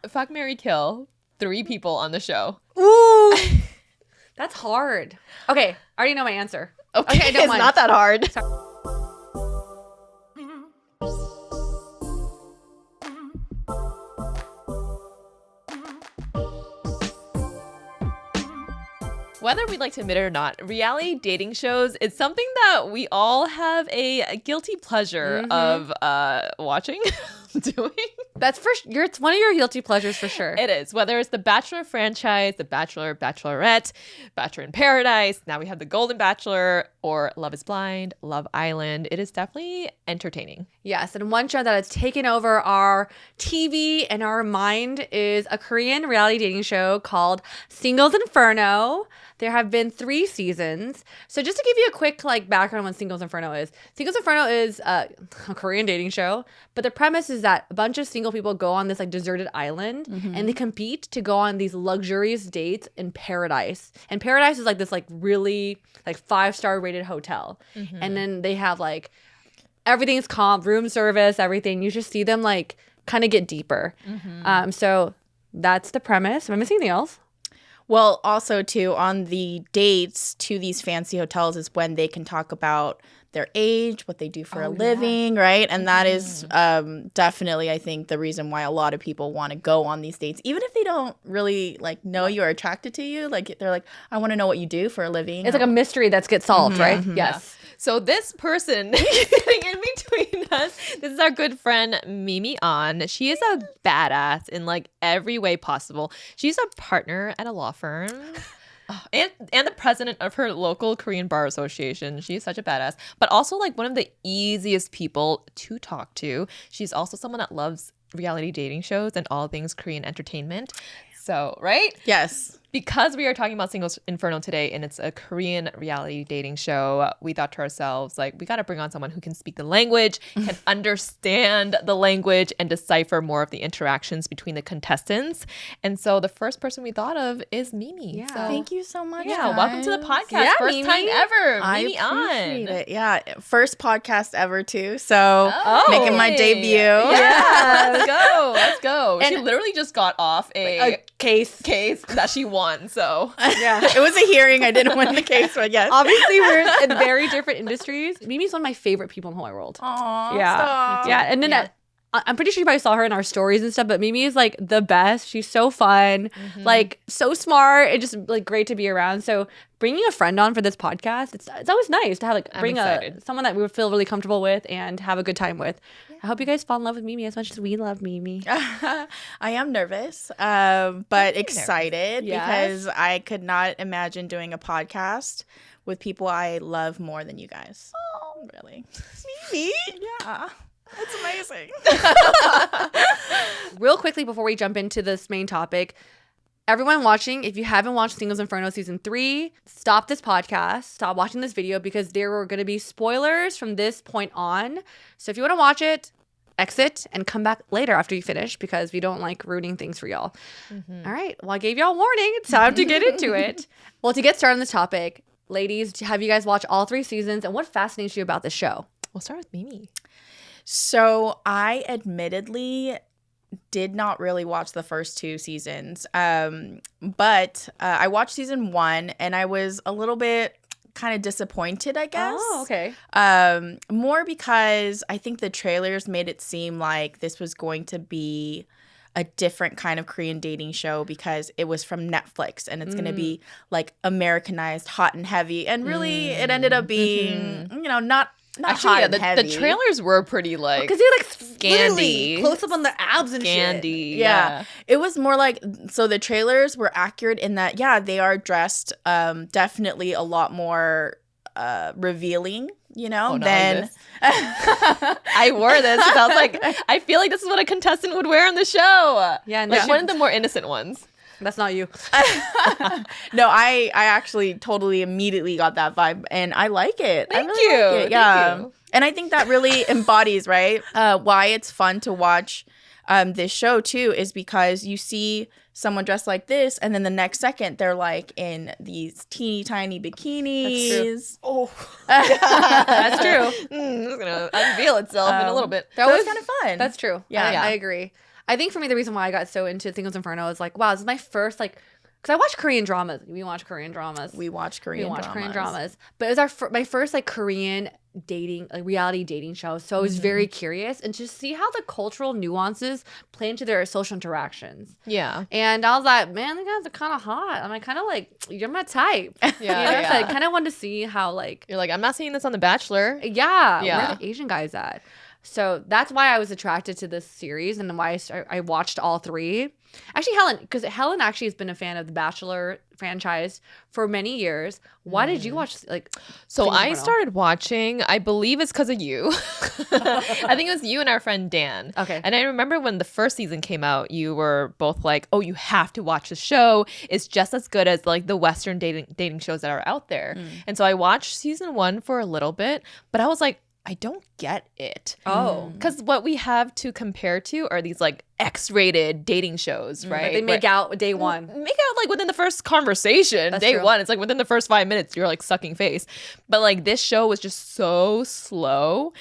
Fuck, marry, kill 3 people on the show. Ooh. That's hard. Okay, I already know my answer. Okay, don't It's mind. not that hard. Whether we'd like to admit it or not, reality dating shows is something that we all have a guilty pleasure of watching, doing. That's it's one of your guilty pleasures for sure. It is. Whether it's the Bachelor franchise, The Bachelor, Bachelorette, Bachelor in Paradise, now we have The Golden Bachelor, or Love is Blind, Love Island. It is definitely entertaining. Yes, and one show that has taken over our TV and our mind is a Korean reality dating show called Singles Inferno. There have been 3 seasons. So just to give you a quick background on what Singles Inferno is. Singles Inferno is a Korean dating show, but the premise is that a bunch of single people go on this deserted island and they compete to go on these luxurious dates in paradise. And paradise is this really 5-star rated hotel. And then they have everything's comp, room service, everything. You just see them kind of get deeper. So that's the premise. Am I missing anything else? Well, also, too, on the dates to these fancy hotels is when they can talk about their age, what they do for a living, right? And that is definitely, I think, the reason why a lot of people want to go on these dates. Even if they don't really, know you or attracted to you. They're like, I want to know what you do for a living. It's like a mystery that gets solved, right? Yes. So this person sitting in between us, this is our good friend Mimi Ahn. She is a badass in every way possible. She's a partner at a law firm. And the president of her local Korean bar association. She's such a badass, but also one of the easiest people to talk to. She's also someone that loves reality dating shows and all things Korean entertainment. So, right? Yes. Because we are talking about Singles Inferno today and it's a Korean reality dating show, we thought to ourselves, we got to bring on someone who can speak the language, can understand the language, and decipher more of the interactions between the contestants. And so the first person we thought of is Mimi. Yeah. So, Thank you so much. yeah, welcome to the podcast. Yeah, First Mimi. time ever. I Mimi appreciate Ahn. it. Yeah, first podcast ever, too. So making my debut. Yeah, let's go. Let's go. She And- literally just got off A case. that she won. So Yeah, it was a hearing. I didn't win the case, but yes. Obviously, we're in very different industries. Mimi's one of my favorite people in the whole wide world. Aw, Yeah. stop. Yeah, and then I'm pretty sure you probably saw her in our stories and stuff, but Mimi is the best. She's so fun, so smart, and just great to be around. So bringing a friend on for this podcast, it's always nice to have bring someone that we would feel really comfortable with and have a good time with. I hope you guys fall in love with Mimi as much as we love Mimi. I am nervous, but excited Yes. because I could not imagine doing a podcast with people I love more than you guys. Oh, really? Mimi? Yeah. That's amazing. Real quickly before we jump into this main topic, everyone watching, if you haven't watched Singles Inferno Season 3, stop this podcast, stop watching this video because there are going to be spoilers from this point on. So if you want to watch it, exit and come back later after you finish because we don't like ruining things for y'all. All right. Well, I gave y'all warning. It's time to get into it. Well, to get started on this topic, ladies, have you guys watched all 3 seasons and what fascinates you about this show? we'll start with Mimi. So I admittedly did not really watch the first 2 seasons, but I watched season 1 and I was a little bit kind of disappointed, I guess. Oh, okay. More because I think the trailers made it seem like this was going to be a different kind of Korean dating show because it was from Netflix and it's going to be Americanized, hot and heavy. And really it ended up being, not Actually, hot yeah, and heavy. the trailers were pretty Because they Scandy. close up on the abs and shit. Scandy. Yeah. It was more so the trailers were accurate in that, they are dressed definitely a lot more revealing, than... I wore this because I was like, I feel like this is what a contestant would wear on the show. Yeah, one of the more innocent ones. That's not you. No, I actually totally immediately got that vibe, and I like it. Thank I really you. like it. Yeah. Thank you. And I think that really embodies, right, why it's fun to watch this show, too, is because you see someone dressed like this, and then the next second, they're, in these teeny tiny bikinis. Oh. That's true. It's going to unveil itself in a little bit. That was kind of fun. That's true. Yeah. I agree. I think for me, the reason why I got so into Singles Inferno is like, wow, this is my first like, because I watch Korean dramas. We watch Korean dramas. We watch Korean dramas. But it was my first like Korean dating, like reality dating show. So I was very curious and to see how the cultural nuances play into their social interactions. Yeah. And I was like, man, the guys are kind of hot. I'm like, kind of like, you're my type. Yeah. You know? So I kind of wanted to see how like, You're like, I'm not seeing this on The Bachelor. yeah, Yeah. where are the Asian guys at? So that's why I was attracted to this series and why I watched all three. Actually, because Helen actually has been a fan of the Bachelor franchise for many years. Why did you watch like? So Singles I Inferno? started watching, I believe it's because of you. I think it was you and our friend Dan. Okay. And I remember when the first season came out, you were both like, oh, you have to watch the show. It's just as good as like the Western dating shows that are out there. And so I watched season 1 for a little bit, but I was like, I don't get it. Oh. Because what we have to compare to are these like X-rated dating shows, right? But they make out day one. Make out like within the first conversation. That's Day true. 1. It's like within the first 5 minutes, you're like sucking face. But like this show was just so slow.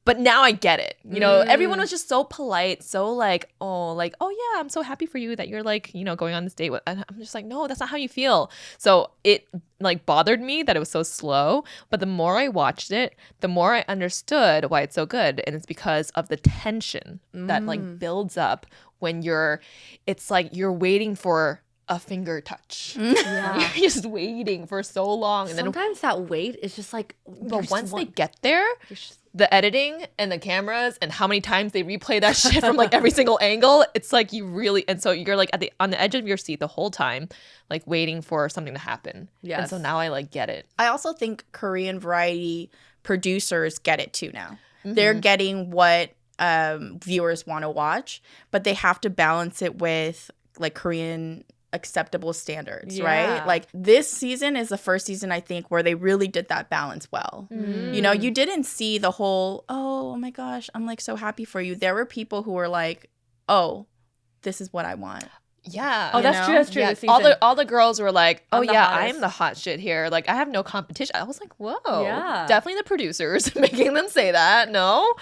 But now I get it. You know, everyone was just so polite, so like, oh yeah, I'm so happy for you that you're like, you know, going on this date with. And I'm just like, no, that's not how you feel. So it like bothered me that it was so slow. But the more I watched it, the more I understood why it's so good. And it's because of the tension that like builds up when it's like you're waiting for a finger touch. Yeah. You're just waiting for so long. And Sometimes that wait is just like. but once they get there, the editing and the cameras and how many times they replay that shit from like every single angle, it's like you really, and so you're like on the edge of your seat the whole time, like waiting for something to happen. Yes. And so now I like get it. I also think Korean variety producers get it too now. They're getting what viewers want to watch, but they have to balance it with like Korean acceptable standards, right? Like this season is the first season I think where they really did that balance well. You know, you didn't see the whole, oh my gosh, I'm like so happy for you. There were people who were like, oh, this is what I want. Yeah. Oh, You that's know? true. That's true. Yeah, This season. all the girls were like, oh I'm the yeah, hottest. I'm the hot shit here. Like I have no competition. I was like, whoa. Yeah. Definitely the producers making them say that. No.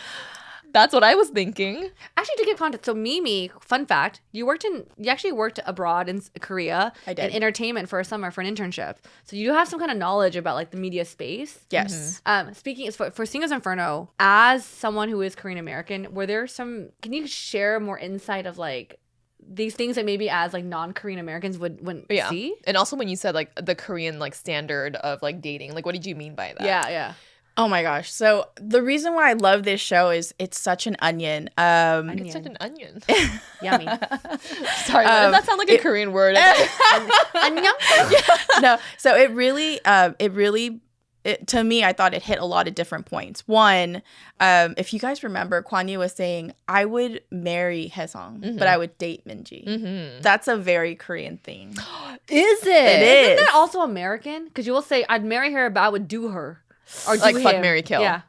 That's what I was thinking. Actually, to give context, so Mimi, fun fact, you actually worked abroad in Korea I did. in entertainment for a summer for an internship. So you do have some kind of knowledge about like the media space. Yes. Speaking for Singles Inferno, as someone who is Korean American, can you share more insight of like these things that maybe as like non-Korean Americans wouldn't see? And also when you said like the Korean like standard of like dating, like what did you mean by that? Yeah. Oh my gosh. So the reason why I love this show is it's such an onion. It's such an onion. Yummy. Sorry, does that sound like a Korean word? No, so it really to me, I thought it hit a lot of different points. One, if you guys remember, Gwan-hee was saying, I would marry Haesung, but I would date Minji. That's a very Korean thing. Is it? It is. Isn't that also American? Because you will say, I'd marry her, but I would do her. Or do Like fuck, him. marry, kill. Yeah.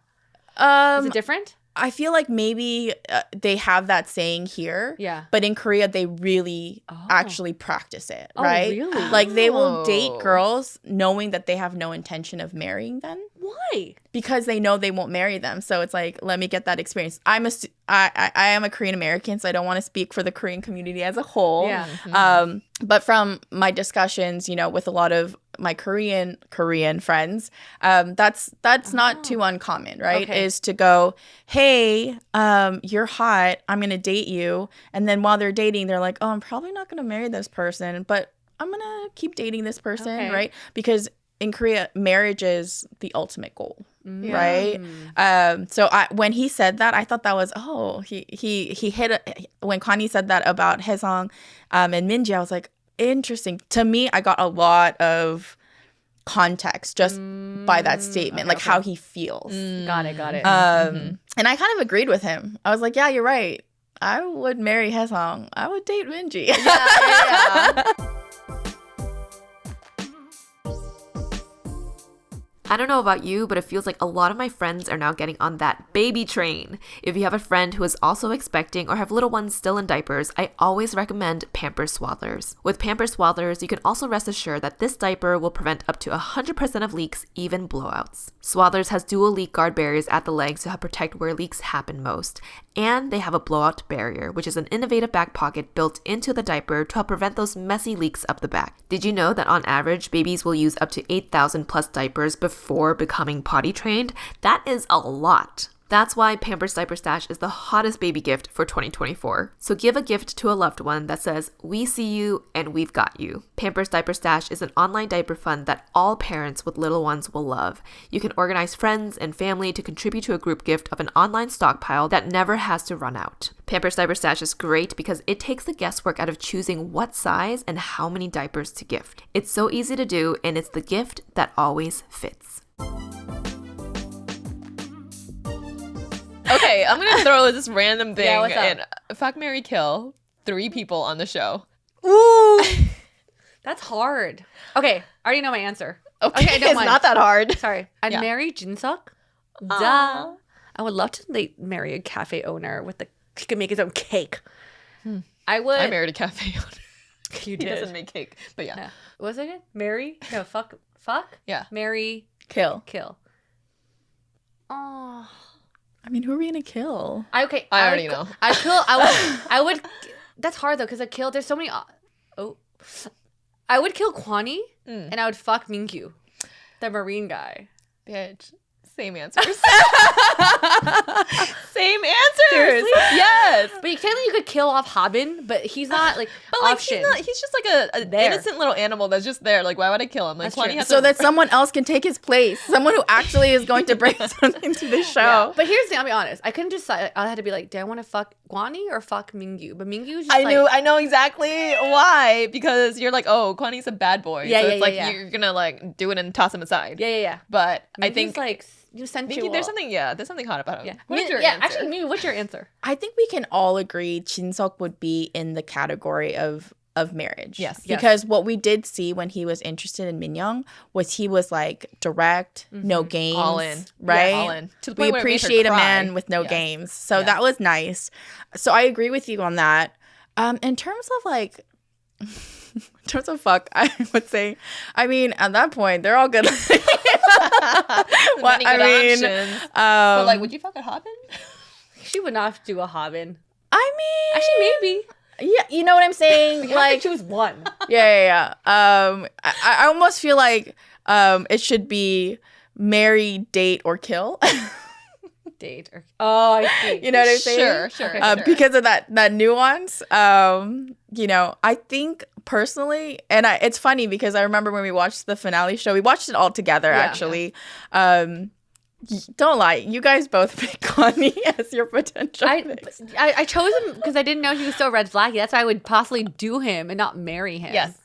Is it different? I feel like maybe they have that saying here. Yeah. But in Korea, they really actually practice it, Oh, right? really? Like they will Oh. date girls knowing that they have no intention of marrying them Why? because they know they won't marry them. So it's like, let me get that experience. I am a Korean American, so I don't want to speak for the Korean community as a whole. Yeah. But from my discussions, you know, with a lot of my Korean friends, that's not too uncommon, right? Okay. Is to go, hey, you're hot, I'm gonna date you, and then while they're dating, they're like, oh, I'm probably not gonna marry this person, but I'm gonna keep dating this person, Okay. right? Because in Korea, marriage is the ultimate goal. Right. So when he said that, I thought that was he hit when Gwan-hee said that about Haesung and Minji. I was like, interesting. To me, I got a lot of context just by that statement, like how he feels. Got it. And I kind of agreed with him. I was like, yeah, you're right. I would marry Haesung. I would date Minji. I don't know about you, but it feels like a lot of my friends are now getting on that baby train. If you have a friend who is also expecting or have little ones still in diapers, I always recommend Pampers Swaddlers. With Pampers Swaddlers, you can also rest assured that this diaper will prevent up to 100% of leaks, even blowouts. Swaddlers has dual leak guard barriers at the legs to help protect where leaks happen most. And they have a blowout barrier, which is an innovative back pocket built into the diaper to help prevent those messy leaks up the back. Did you know that on average, babies will use up to 8,000 plus diapers before becoming potty trained? That is a lot. That's why Pampers Diaper Stash is the hottest baby gift for 2024. So give a gift to a loved one that says, "We see you and we've got you." Pampers Diaper Stash is an online diaper fund that all parents with little ones will love. You can organize friends and family to contribute to a group gift of an online stockpile that never has to run out. Pampers Diaper Stash is great because it takes the guesswork out of choosing what size and how many diapers to gift. It's so easy to do, and it's the gift that always fits. Okay, I'm gonna throw this random thing in. Fuck, marry, kill 3 people on the show. Ooh, that's hard. Okay, I already know my answer. Okay, I don't it's mind. not that hard. Sorry, I'd marry Jinsuk. Duh. I would love to marry a cafe owner with he could make his own cake. I would. I married a cafe owner. You He did. doesn't make cake, but yeah. No. What was it again? Marry? No, fuck. Yeah. Marry. Kill. Kill. Oh. I mean, who are we gonna kill? I already know. I would. That's hard though, because I killed. There's so many. I would kill Gwan-hee, and I would fuck Mingyu, the marine guy. Bitch. Same answers. Same answers. Seriously? Yes. But technically, you could kill off Habin, but he's not like. But like option. he's just like an There. innocent little animal that's just there. Like, why would I kill him? Like, That's Gwan-hee true. has So to- that someone else can take his place. Someone who actually is going to bring something to the show. Yeah. But here's the thing, I'll be honest. I couldn't decide. I had to be like, do I want to fuck Gwan-hee or fuck Mingyu? But Mingyu's just I know exactly why, because you're like, oh, Gwan-hee's a bad boy. Yeah, so yeah, it's like yeah. you're gonna like do it and toss him aside. Yeah. But I Mingyu's think like sensual. there's something hot about him. Yeah. What is your yeah. answer? Actually, Mimi, what's your answer? I think we can all agree Jinsuk would be in the category of marriage. Yes. Because what we did see when he was interested in Minyoung was he was like direct, no games. All in. Right? Yeah, all in. To the We point where it made her appreciate a cry. man with no Yes. games. So Yes. that was nice. So I agree with you on that. In terms of like in terms of fuck, I would say, I mean, at that point, they're all good. Many good options. But like, would you fuck a Habin? She would not do a Habin. I mean, Actually, maybe. yeah, you know what I'm saying? You have to Like, choose one. yeah. I almost feel like it should be marry, date, or kill. Date or I see. You know what I'm saying? Sure. Okay. Sure. Because of that nuance. I think personally, and it's funny because I remember when we watched the finale show, we watched it all together Yeah. actually. Don't lie, you guys both picked Gwan-hee as your potential picks. I chose him because I didn't know he was so red flaggy. That's why I would possibly do him and not marry him. Yes.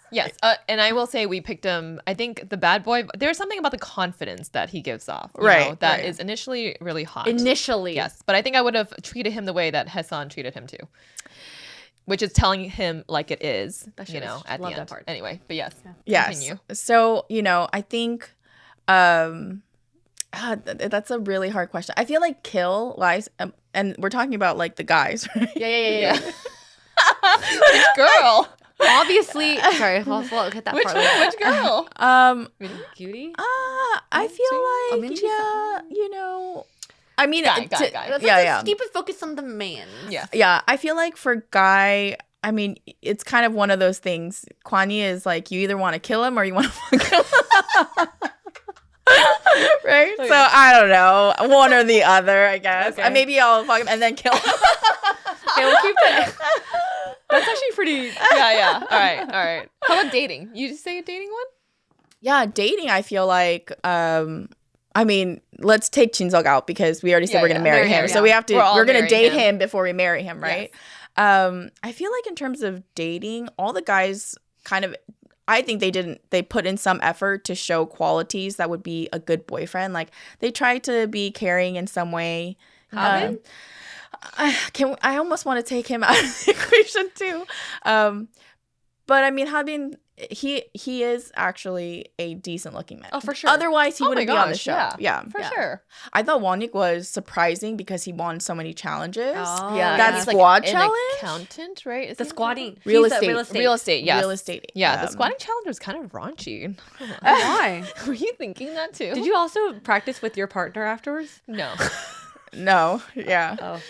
And I will say we picked him. I think the bad boy. There's something about the confidence that he gives off, that is initially really hot. Initially. Yes, but I think I would have treated him the way that Hasan treated him too, which is telling him like it is. At the love end. that part. Anyway, but yes. Yes. Continue. So, I think that's a really hard question. I feel like kill lies, and we're talking about like the guys, right? Yeah. Which girl? Obviously. Sorry, we'll hit that Which part later. which girl? Cutie? I feel like, I mean, Guy. Let's keep it focused on the man. Yeah. Yeah, I feel like for Guy, I mean, it's kind of one of those things. Gwan-hee is like, you either want to kill him or you want to fuck him. Right? Okay. So I don't know. One or the other, I guess. Okay. Maybe I'll fuck him and then kill him. Okay, we'll keep that. That's actually pretty. Yeah. All right. How about dating? You just say a dating one? Yeah, dating, I feel like, I mean, let's take Jinsuk out because we already said we're going to marry him. So we have to, we're going to date him before we marry him, right? Yes. I feel like in terms of dating, all the guys kind of, I think they put in some effort to show qualities that would be a good boyfriend. Like they tried to be caring in some way. Habin? I almost want to take him out of the equation too. But I mean, Habin he is actually a decent looking man. Oh, for sure. Otherwise, he Oh wouldn't my be on the gosh, show. yeah. Yeah. For sure. I thought Gwan-hee was surprising because he won so many challenges. Oh, Yeah, That and he's squad like an challenge? accountant, right? Is The he squatting. Real He's a estate. Real estate, yes. Real estate. Yeah, the squatting challenge was kind of raunchy. Why? Were you thinking that too? Did you also practice with your partner afterwards? No. No. Yeah. Oh,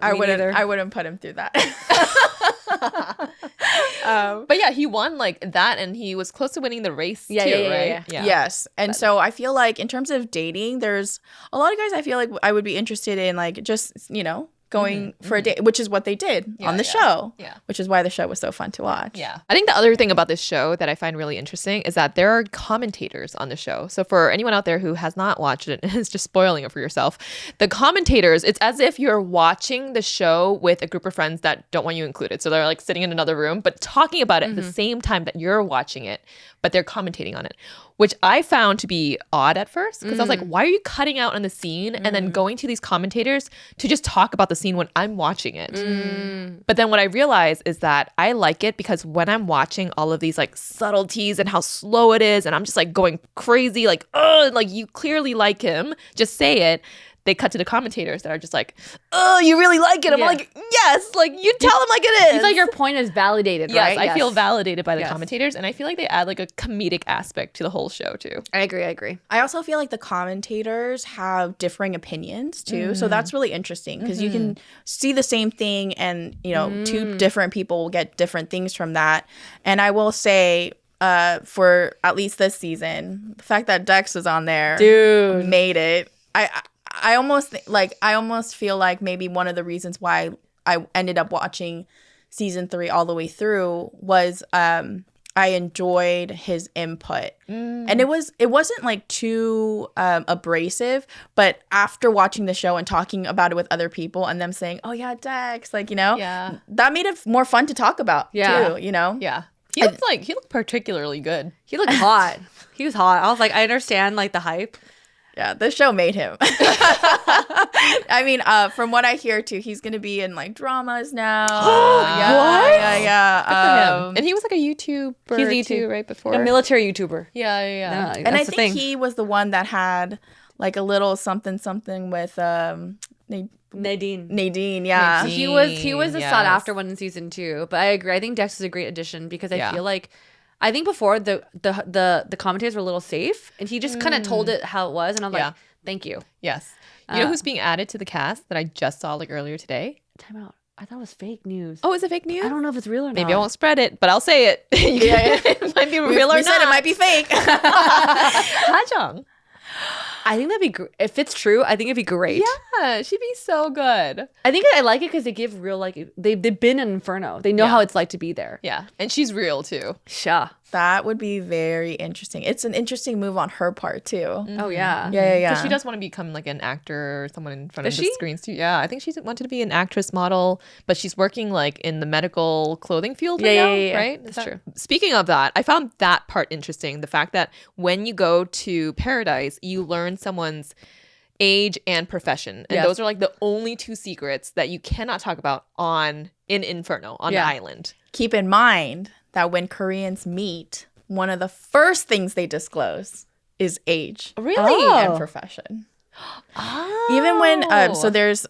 I me wouldn't. neither. I wouldn't put him through that. But yeah, he won like that, and he was close to winning the race Yeah, too, yeah, yeah, right? yeah. Yes. And so I feel like in terms of dating, there's a lot of guys I feel like I would be interested in, like, just, going for a date, which is what they did on the show. Yeah. Which is why the show was so fun to watch. Yeah. I think the other thing about this show that I find really interesting is that there are commentators on the show. So for anyone out there who has not watched it and is just spoiling it for yourself, the commentators, it's as if you're watching the show with a group of friends that don't want you included. So they're like sitting in another room, but talking about it at the same time that you're watching it, but they're commentating on it, which I found to be odd at first because I was like, why are you cutting out on the scene and then going to these commentators to just talk about the scene when I'm watching it? But then what I realized is that I like it because when I'm watching all of these like subtleties and how slow it is, and I'm just like going crazy, like, oh, like you clearly like him, just say it. They cut to the commentators that are just like, oh, you really like it. I'm Yeah. like, yes, like you tell him like it is. You feel like your point is validated, Yes, right? I feel validated by the Yes. commentators, and I feel like they add like a comedic aspect to the whole show too. I agree. I also feel like the commentators have differing opinions too. So that's really interesting because you can see the same thing and, two different people will get different things from that. And I will say, for at least this season, the fact that Dex was on there Dude. made it. I almost feel like maybe one of the reasons why I ended up watching season 3 all the way through was I enjoyed his input. And it wasn't like too abrasive, but after watching the show and talking about it with other people and them saying, oh yeah, Dex, like, Yeah. that made it more fun to talk about too, Yeah. He looked particularly good. He looked hot. He was hot. I was like, I understand like the hype. Yeah, the show made him. I mean, from what I hear too, he's gonna be in like dramas now. Yeah. And he was like a YouTuber He's a too, YouTube- right before. A military YouTuber. Yeah. Yeah, And I that's the think thing. he was the one that had like a little something with Nadine. Nadine. Yeah. Nadine. He was a Yes. sought after one in season 2, but I agree. I think Dex is a great addition because I feel like I think before the commentators were a little safe, and he just kind of told it how it was, and I'm Yeah. like, thank you. Yes. You know who's being added to the cast that I just saw like earlier today? Time out. I thought it was fake news. Oh, is it fake news? I don't know if it's real or not. Maybe I won't spread it, but I'll say it. It might be real or we not. said it might be fake. Hajong. I think that'd be if it's true. I think it'd be great. Yeah, she'd be so good. I think I like it because they give real they've been in Inferno. They know how it's like to be there. Yeah, and she's real too. Sha. That would be very interesting. It's an interesting move on her part too. Oh yeah. Yeah. Because she does want to become like an actor or someone in front Does of the she? screens too. Yeah, I think she's wanted to be an actress model, but she's working like in the medical clothing field right now, Yeah. right? That's true. Speaking of that, I found that part interesting. The fact that when you go to Paradise, you learn someone's age and profession. And Yes. those are like the only 2 secrets that you cannot talk about in Inferno, on the island. Keep in mind that when Koreans meet, one of the first things they disclose is age. Really? And profession. Oh. Even when so there's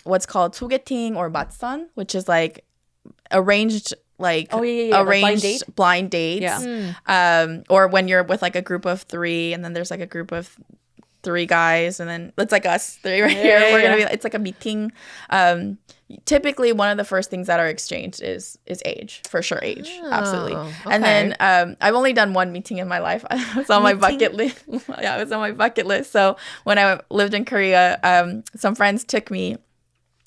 what's called sogeting or matsan, which is like arranged like arranged like blind dates. Yeah. Or when you're with like a group of 3 and then there's like a group of 3 guys and then it's like us 3 right here. We're gonna be it's like a meeting. Typically one of the first things that are exchanged is age, for sure, age. Absolutely. And then I've only done one meeting in my life. It was on my bucket list. Yeah, it was on my bucket list. So when I lived in Korea, some friends took me,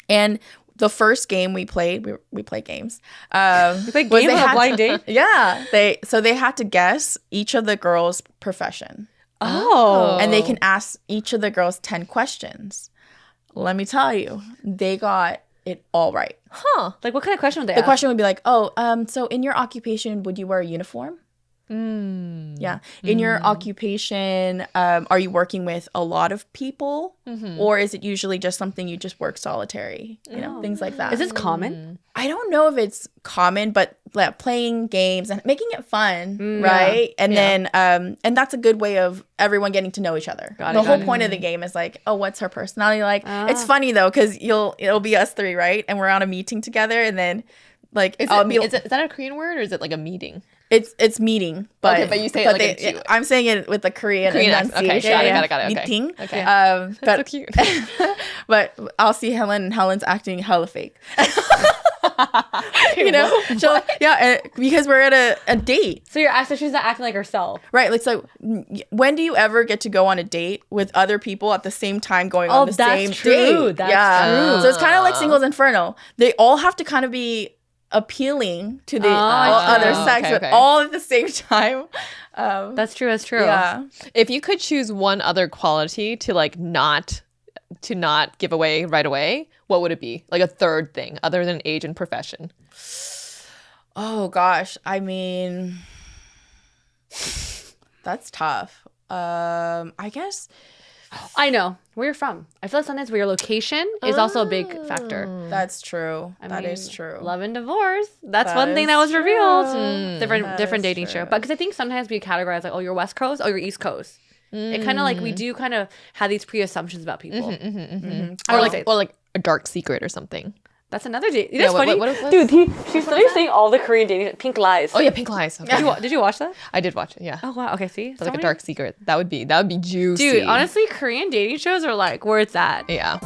and the first game we played, we play games. You play game on a blind date? Yeah. They had to guess each of the girls' profession. Oh. And they can ask each of the girls 10 questions. Let me tell you, they got it all right. Huh. Like what kind of question would they The ask? question would be like, so in your occupation, would you wear a uniform? Yeah. In your occupation, are you working with a lot of people, or is it usually just something you just work solitary? You know, things like that. Is this common? I don't know if it's common, but like, playing games and making it fun, right? And then, and that's a good way of everyone getting to know each other. The whole point of the game is like, oh, what's her personality like? It's funny though, because it'll be us three, right? And we're on a meeting together, and then like, Is that a Korean word or is it like a meeting? It's meeting, but okay, but you say it like a cute. I'm saying it with the Korean accent. Okay, got it. Okay. Meeting. Okay. But That's so cute. but I'll see Helen, and Helen's acting hella fake. You know, so because we're at a date. So she's not acting like herself, right? Like, so when do you ever get to go on a date with other people at the same time going on the same date? That's true. So it's kind of like Singles Inferno. They all have to kind of be appealing to the other sex, but all at the same time. That's true. Yeah. If you could choose one other quality to like not give away right away, what would it be? Like a third thing other than age and profession. Oh gosh, I mean, that's tough. I guess I know where you're from. I feel like sometimes where your location is also a big factor. that's true. That is true. Love and divorce. That's That one thing is that was revealed. That Different is dating show. true. But because I think sometimes we categorize like, oh, you're West Coast, oh, you're East Coast. It kind of like we do kind of have these pre-assumptions about people. Or like a dark secret or something. That's another date. That's what- funny. what- Dude, she's literally saying all the Korean dating Pink Lies. Oh yeah, Pink Lies. Okay. Did you watch that? I did watch it. Yeah. Oh wow. Okay, see, It's like a dark secret. That would be juicy. Dude, honestly, Korean dating shows are like where it's at. Yeah.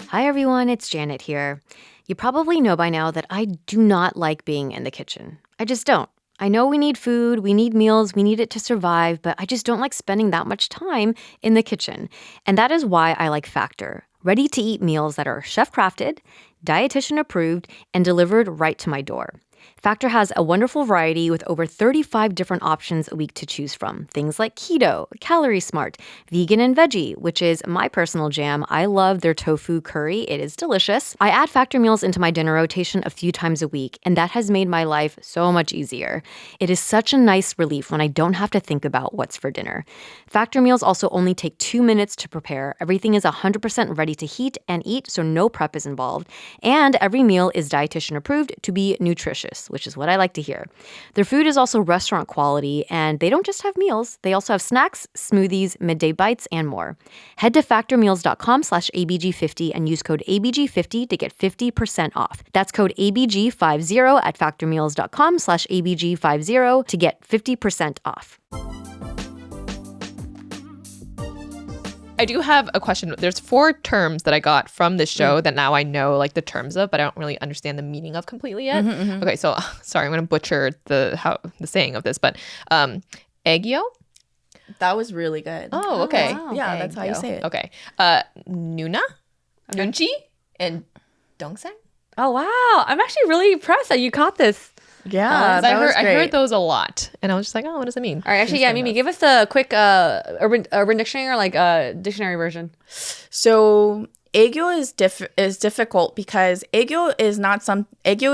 Hi everyone, it's Janet here. You probably know by now that I do not like being in the kitchen. I just don't. I know we need food, we need meals, we need it to survive, but I just don't like spending that much time in the kitchen. And that is why I like Factor. Ready-to-eat meals that are chef-crafted, dietitian approved, and delivered right to my door. Factor has a wonderful variety with over 35 different options a week to choose from. Things like keto, calorie smart, vegan and veggie, which is my personal jam. I love their tofu curry. It is delicious. I add Factor meals into my dinner rotation a few times a week, and that has made my life so much easier. It is such a nice relief when I don't have to think about what's for dinner. Factor meals also only take 2 minutes to prepare. Everything is 100% ready to heat and eat, so no prep is involved. And every meal is dietitian approved to be nutritious, which is what I like to hear. Their food is also restaurant quality, and they don't just have meals. They also have snacks, smoothies, midday bites, and more. Head to factormeals.com/ABG50 and use code ABG50 to get 50% off. That's code ABG50 at factormeals.com/ABG50 to get 50% off. I do have a question. There's 4 terms that I got from this show that now I know like the terms of, but I don't really understand the meaning of completely yet. Okay, so sorry, I'm gonna butcher the saying of this, but aegyo. That was really good. Oh, okay. wow. Yeah, that's how you say it. Okay. Nunchi, and dongsang. Oh wow, I'm actually really impressed that you caught this. Yeah, I heard those a lot, and I was just like, oh, what does it mean? All right, actually, yeah, Mimi, give us a quick urban dictionary or like a dictionary version. So aegyo is difficult because aegyo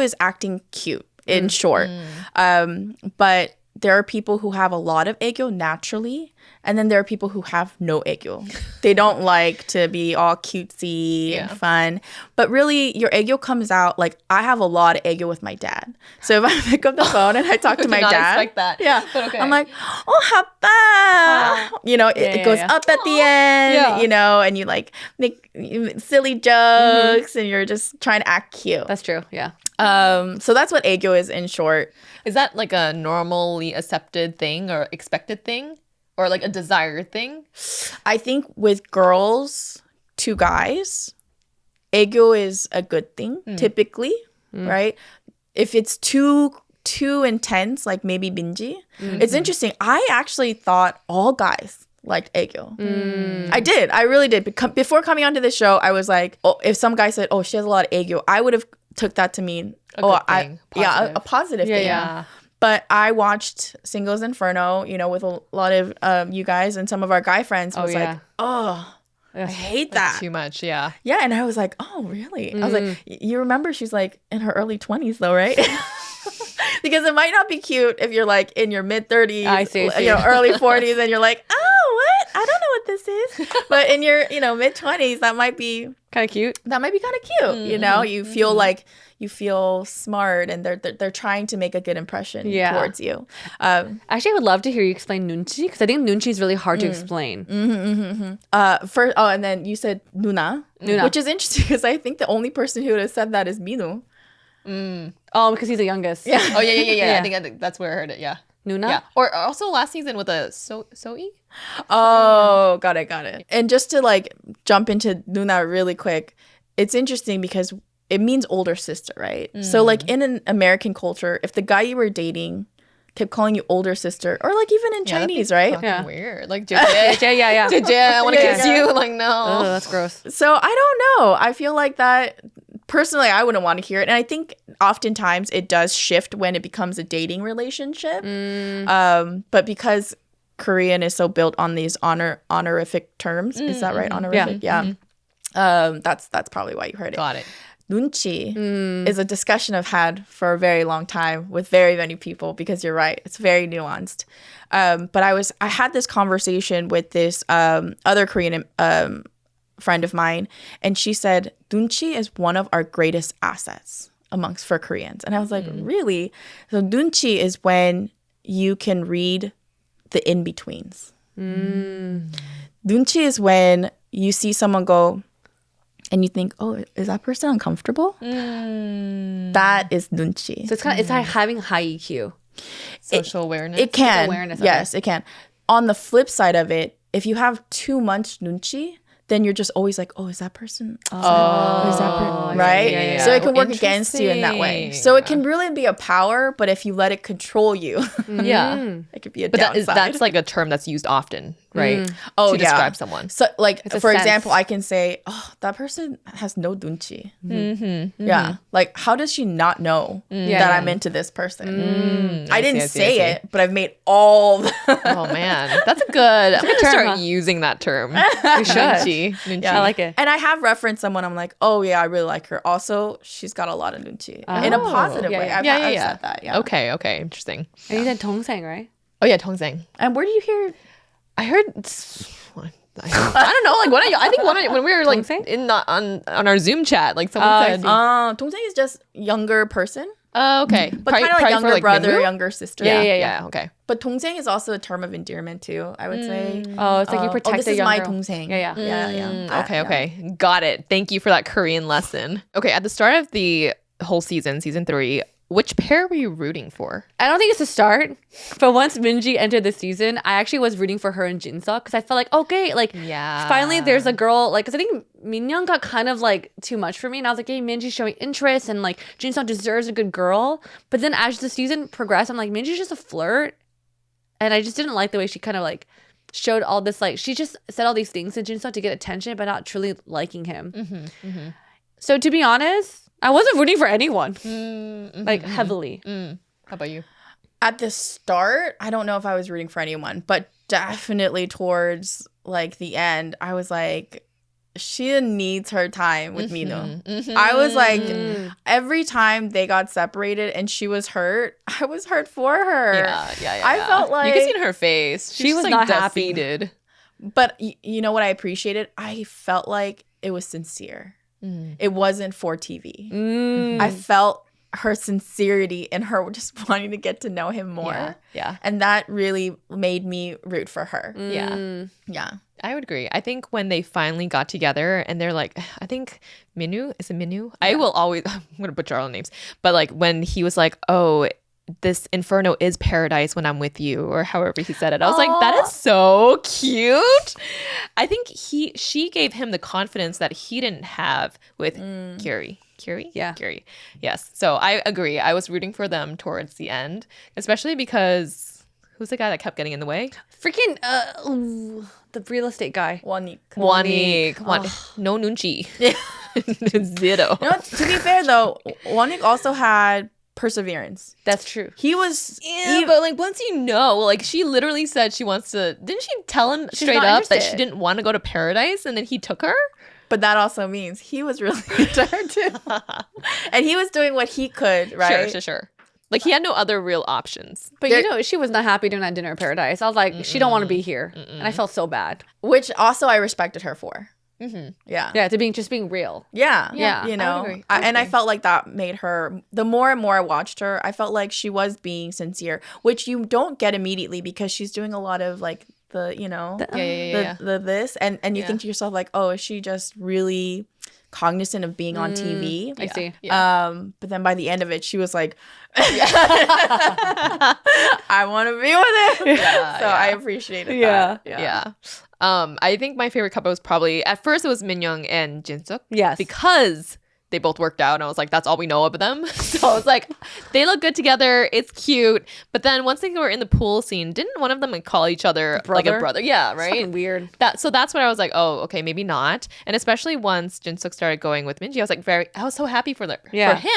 is acting cute in short. But there are people who have a lot of aegyo naturally, and then there are people who have no aegyo. They don't like to be all cutesy and fun. But really, your aegyo comes out, like, I have a lot of aegyo with my dad. So if I pick up the phone and I talk to my not dad, expect that. yeah, But okay. I'm like, oh, hapa. You know, it goes up at the end, you know, and you like make silly jokes and you're just trying to act cute. That's true. Yeah. So that's what aegyo is in short. Is that like a normally accepted thing or expected thing? Or like a desired thing? I think with girls to guys, aegyo is a good thing, typically, right? If it's too intense, like maybe bingy, it's interesting. I actually thought all guys liked aegyo. I did. I really did. Before coming onto this show, I was like, oh, if some guy said, oh, she has a lot of aegyo, I would have took that to mean, a positive thing. Yeah. But I watched Singles Inferno, you know, with a lot of you guys, and some of our guy friends was like, oh, I hate that. Too much, yeah. Yeah, and I was like, oh, really? I was like, you remember she's like in her early 20s though, right? Because it might not be cute if you're like in your mid 30s, I see. early 40s, and you're like, oh, what? I don't know what this is. But in your, mid 20s, that might be Kind of cute. kind of cute. You feel like you feel smart, and they're trying to make a good impression towards you. Actually, I would love to hear you explain nunchi because I think nunchi is really hard to explain. And then you said Nuna, Nuna. which is interesting because I think the only person who would have said that is Minu. Oh, because he's the youngest. Yeah. Oh, yeah. I think that's where I heard it, yeah. Nuna? Yeah. Or also last season with a Soi? Oh, got it. And just to like jump into Nuna really quick, it's interesting because it means older sister, right? So like in an American culture, if the guy you were dating kept calling you older sister, or like even in Chinese, right? Fucking Yeah. weird. Like, Yeah. I want to kiss you. Like, no. Oh, that's gross. So I don't know. I feel like that personally, I wouldn't want to hear it. And I think oftentimes it does shift when it becomes a dating relationship. But because Korean is so built on these honorific terms, is that right? Honorific, yeah. That's probably why you heard it. Got it. Nunchi is a discussion I've had for a very long time with very many people because you're right, it's very nuanced. But I had this conversation with this other Korean friend of mine, and she said nunchi is one of our greatest assets for Koreans. And I was like, really? So nunchi is when you can read the in-betweens. Nunchi is when you see someone go and you think, oh, is that person uncomfortable? That is nunchi. So it's like having high EQ. Social awareness. It can. Awareness, Yes, it can. On the flip side of it, if you have too much nunchi, then you're just always like, oh, is that person? Right? yeah. So it can work against you in that way. Interesting. So it can really be a power, but if you let it control you, Yeah. it could be a But downside. that's like a term that's used often, right? Oh, to describe someone. So, like, a for sense. example, I can say, oh, that person has no nunchi. Yeah. Like, how does she not know that I'm into this person? I didn't say it, but I've made all the Oh man, that's a good. I'm gonna term, start huh? using that term. You should. Nunchi. I like it. And I have referenced someone. I'm like, oh yeah, I really like her. Also, she's got a lot of nunchi in a positive yeah, way. yeah. I've said that. Yeah. Okay, interesting. And you said Tongsang, right? Oh yeah, Tongsang. And where do you hear? I heard. I don't know. Like I think when we were like Tongsang? on our Zoom chat, like someone said. Tongsang is just younger person, Oh, okay. but kind of like younger brother, Minwoo? younger sister. Yeah. Okay. But Tongsang is also a term of endearment too. I would say. Oh, it's like you protect this the is young my girl. Tongsang. Yeah. Yeah. Okay. Got it. Thank you for that Korean lesson. Okay, at the start of the whole season 3, which pair were you rooting for? I don't think it's a start, but once Minji entered the season, I actually was rooting for her and Jinseok because I felt like, okay, like finally there's a girl, like, because I think Minyoung got kind of like too much for me, and I was like, hey, Minji's showing interest, and like Jinseok deserves a good girl. But then as the season progressed, I'm like, Minji's just a flirt, and I just didn't like the way she kind of like showed all this, like she just said all these things to Jinseok to get attention, but not truly liking him. So to be honest, I wasn't rooting for anyone, like heavily. How about you? At the start, I don't know if I was rooting for anyone, but definitely towards like the end, I was like, she needs her time with Minu. I was like, every time they got separated and she was hurt, I was hurt for her. Yeah. I felt like you could see it in her face. She was just, not like, happy. defeated. But you know what I appreciated? I felt like it was sincere. It wasn't for TV. I felt her sincerity and her just wanting to get to know him more. Yeah. And that really made me root for her. Yeah. I would agree. I think when they finally got together and they're like, I think Minu, is it Minu? I will always, I'm going to butcher all the names. But like when he was like, oh, this Inferno is paradise when I'm with you, or however he said it. I was like, that is so cute. I think she gave him the confidence that he didn't have with Kyuri. Yeah. Kyuri. Yes. So I agree. I was rooting for them towards the end, especially because who's the guy that kept getting in the way? Freaking the real estate guy. Gwan-hee. Gwan-hee. No nunchi. Zero. You know, to be fair though, Gwan-hee also had perseverance. That's true. He was Yeah, but like once you know, like she literally said she wants to. Didn't she tell him straight not up that interested. she didn't want to go to paradise, and then he took her? but that also means he was really into her too. And he was doing what he could, right? Sure. Like he had no other real options. But you know, she was not happy doing that dinner in paradise. I was like, she don't want to be here. And I felt so bad. Which also I respected her for. Mm-hmm. Yeah. Yeah, to being real. Yeah. Yeah, You I know, would agree. and I felt like that made her, the more and more I watched her, I felt like she was being sincere, which you don't get immediately because she's doing a lot of like the, you know, Yeah. the this. And you Yeah. think to yourself like, oh, is she just really cognizant of being on TV? I see. Yeah. But then by the end of it, she was like, I want to be with him. Yeah, So yeah. I appreciated Yeah. that. Yeah. I think my favorite couple was probably at first it was Min Young and Jin Suk. Yes. Because they both worked out and I was like, that's all we know of them. So I was like, they look good together. It's cute. But then once they were in the pool scene, didn't one of them like call each other like a Brother? brother? Yeah, It's right? fucking weird. So that's when I was like, oh, okay, maybe not. And especially once Jin Suk started going with Minji, I was so happy for him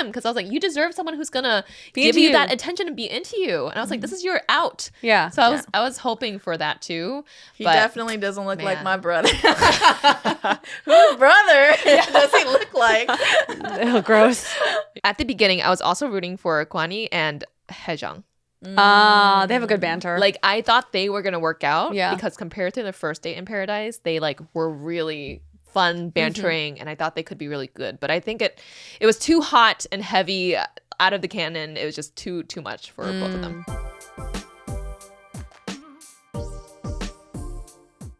because I was like, you deserve someone who's gonna Be give into you you. that attention and be into you. And I was like, this is your out. Yeah. So I was hoping for that too. He but definitely doesn't look like man. my brother. Whose brother does he look like? Oh, gross. At the beginning, I was also rooting for Gwan-hee and Haejung. They have a good banter. Like I thought they were gonna work out Yeah. because compared to their first date in Paradise, they like were really fun bantering and I thought they could be really good. But I think it was too hot and heavy out of the canon. It was just too much for both of them.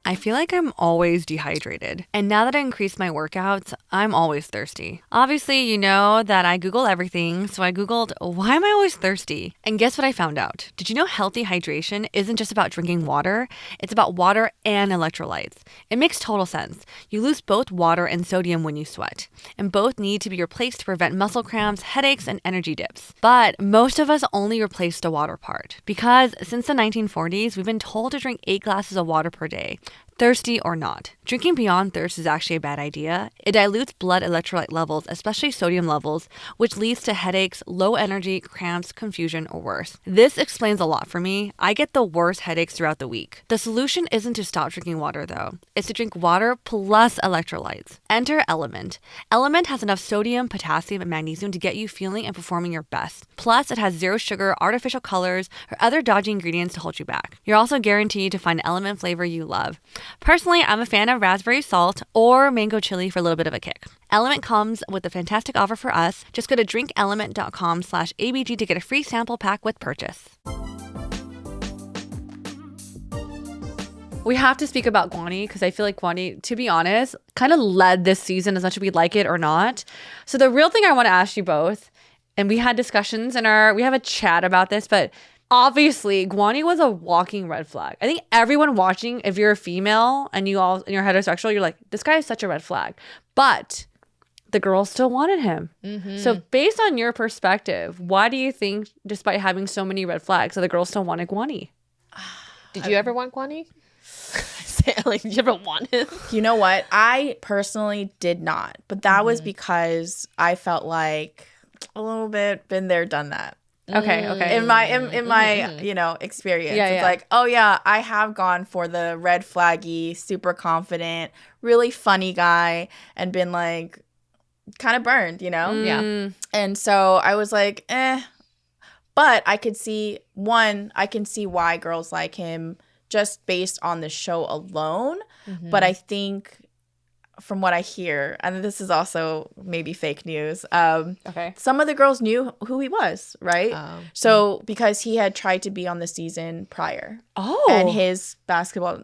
I feel like I'm always dehydrated. And now that I increased my workouts, I'm always thirsty. Obviously, you know that I Google everything, so I Googled, why am I always thirsty? And guess what I found out? Did you know healthy hydration isn't just about drinking water? It's about water and electrolytes. It makes total sense. You lose both water and sodium when you sweat, and both need to be replaced to prevent muscle cramps, headaches, and energy dips. But most of us only replace the water part, because since the 1940s, we've been told to drink 8 glasses of water per day. Thirsty or not. Drinking beyond thirst is actually a bad idea. It dilutes blood electrolyte levels, especially sodium levels, which leads to headaches, low energy, cramps, confusion, or worse. This explains a lot for me. I get the worst headaches throughout the week. The solution isn't to stop drinking water though. It's to drink water plus electrolytes. Enter Element. Element has enough sodium, potassium, and magnesium to get you feeling and performing your best. Plus, it has zero sugar, artificial colors, or other dodgy ingredients to hold you back. You're also guaranteed to find an Element flavor you love. Personally, I'm a fan of raspberry salt or mango chili for a little bit of a kick. Element comes with a fantastic offer for us. Just go to drinkelement.com/ABG to get a free sample pack with purchase. We have to speak about Gwan-hee because I feel like Gwan-hee, to be honest, kind of led this season as much as we like it or not. So the real thing I want to ask you both, and we had discussions we have a chat about this, but obviously, Gwan-hee was a walking red flag. I think everyone watching, if you're a female and you're heterosexual, you're like, this guy is such a red flag. But the girls still wanted him. Mm-hmm. So based on your perspective, why do you think, despite having so many red flags, that the girls still wanted Gwan-hee? Did you ever want Gwan-hee? Like, did you ever want him? You know what? I personally did not. But that was because I felt like a little bit been there, done that. Okay. In my you know, experience. Yeah, It's yeah. like, oh yeah, I have gone for the red flaggy, super confident, really funny guy and been like kind of burned, you know? Yeah. And so I was like, but I can see why girls like him just based on the show alone. But I think from what I hear, and this is also maybe fake news, Okay. some of the girls knew who he was, right? So because he had tried to be on the season prior, Oh. and his basketball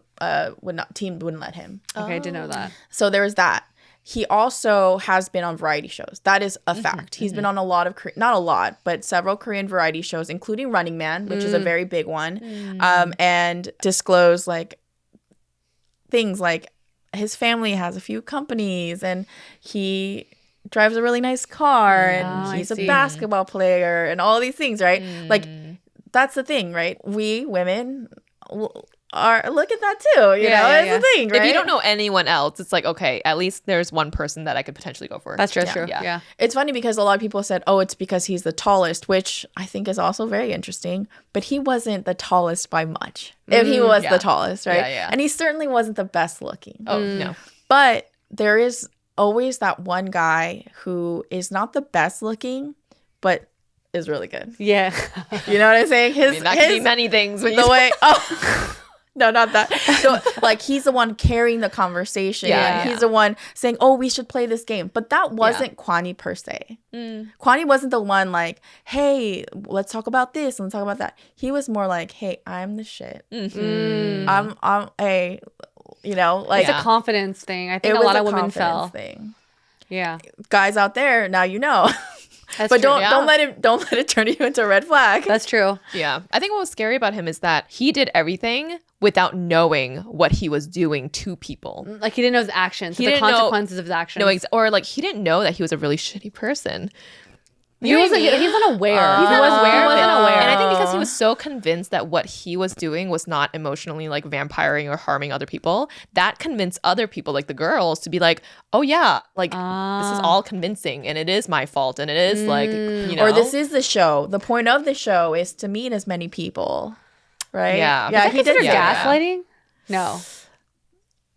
team wouldn't let him. Okay, I didn't know that. So there was that. He also has been on variety shows. That is a fact. He's been on a lot of not a lot, but several Korean variety shows, including Running Man, which is a very big one, and disclose like things like his family has a few companies and he drives a really nice car and he's a basketball player and all these things, right? Like that's the thing, right? We women are look at that too. You know, it's a thing, right? If you don't know anyone else, it's like, okay, at least there's one person that I could potentially go for. That's true. Yeah. It's funny because a lot of people said, oh, it's because he's the tallest, which I think is also very interesting. But he wasn't the tallest by much. If he was the tallest, right? Yeah. And he certainly wasn't the best looking. Oh, no. But there is always that one guy who is not the best looking, but is really good. Yeah. You know what I'm saying? I mean, that could be many things. When The way, oh, no, not that. So, like, he's the one carrying the conversation. Yeah. He's the one saying, oh, we should play this game. But that wasn't Gwan-hee per se. Gwan-hee wasn't the one like, hey, let's talk about this and let's talk about that. He was more like, hey, I'm the shit. Hey, you know, like. It's a confidence thing. I think It a was lot a of women confidence fell. thing. Yeah. Guys out there, now you know. That's But true. don't let it turn you into a red flag. That's true. Yeah. I think what was scary about him is that he did everything without knowing what he was doing to people. Like he didn't know his actions. He The didn't know- consequences of his actions. No, or like he didn't know that he was a really shitty person. He wasn't aware. He wasn't aware. He wasn't aware. And I think Oh. because he was so convinced that what he was doing was not emotionally like vampiring or harming other people, that convinced other people, like the girls, to be like, oh yeah, like this is all convincing and it is my fault and it is like, you know. Or this is the show. The point of the show is to meet as many people, right? Yeah. Yeah, he did. Considered Yeah. gaslighting? No.